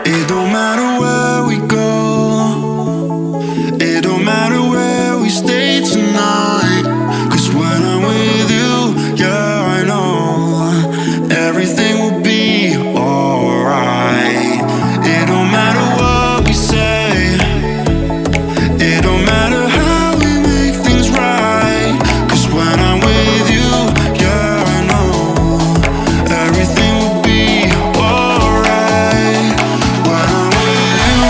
It don't matter where we go, it don't matter where we stay tonight. 'Cause when I'm with you, yeah, I know everything will be alright. It don't matter what we say, it don't matter how we make things right. 'Cause when I'm with you, yeah, I know everything will be alright. When I'm with you,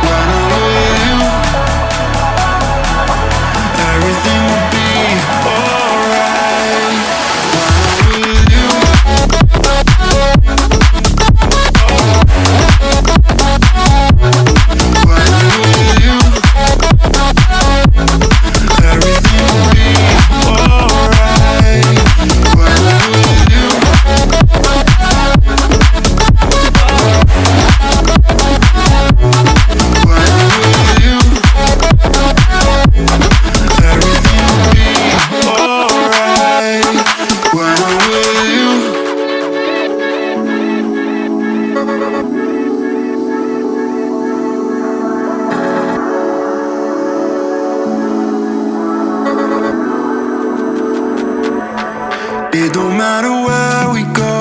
when I'm with you, everything will be alright. When I'm with you, when I'm with you, everything will be alright. When I'm with you, when I'm with you, everything will be alright. When I'm with you. It don't matter where we go,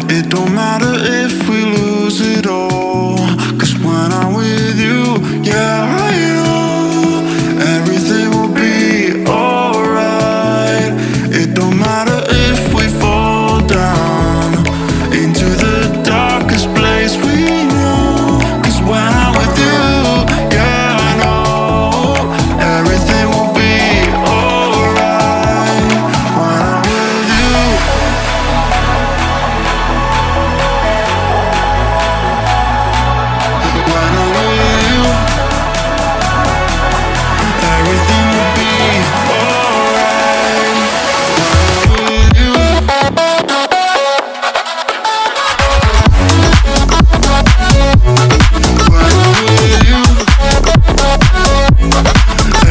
it don't matter if we lose it all. 'Cause when I'm with you, yeah, I know everything will be alright. It don't matter if we fall down into the darkest place we know. 'Cause when I'm with you, yeah, I know everything will be alright. When I'm with you, when I'm with you, everything will be alright. When I'm with you, when I'm with you,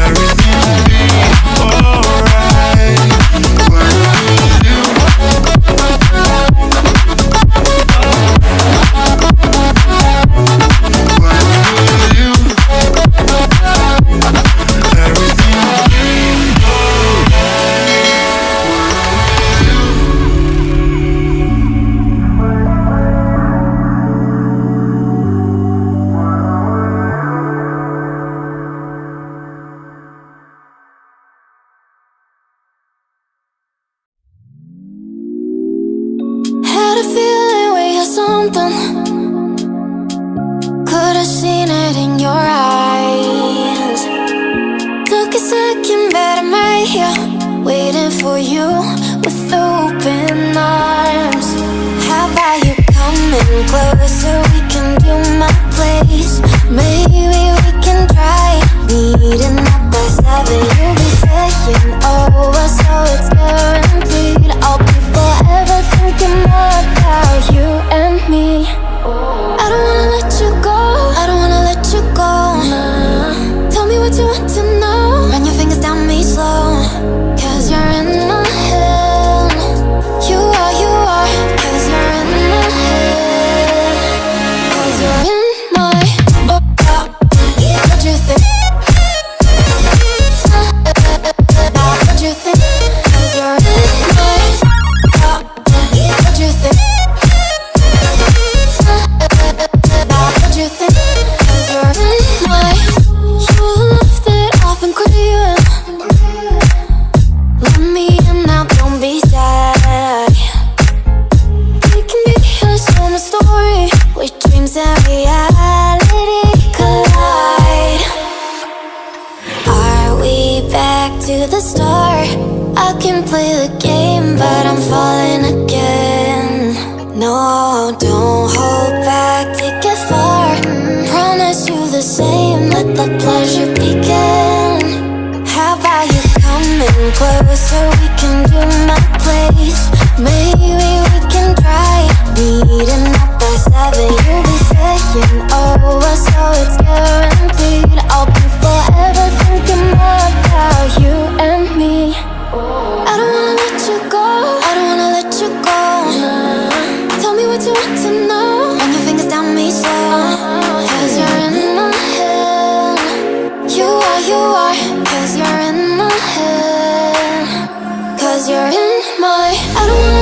everything will be alright. When I'm with you, when I'm with you, everything will be Had a feeling we had something. Could have seen it in your eyes. Took a second, but I'm right here, waiting for you with open arms. How about you coming closer? We can do my place. Maybe we can try meeting up by 7. You'll be saying over, so it's guaranteed. I'll be forever thinking more about you and me. I don't wanna let you go, I don't wanna let you go, nah. Tell me what you want to know, run your fingers down me slow. 'Cause you're in my head, you are, 'cause you're in my head, 'cause you're in my what you think? What you think? 'Cause you're in my what you think? What you think? 'Cause you're in my you left it off and craving. Let me in now, don't be shy. We can be a summer story where dreams and reality collide. Are we back to the start? I can play the game, but I'm falling again. No, don't hold back, take it far. Promise you the same, let the pleasure begin. How about you coming closer? We can do my place. Maybe we can try meeting up by 7. You'll be saying over, so it's guaranteed. I'll be forever thinking more about you and me. I don't wanna 'cause you're in my. I don't wanna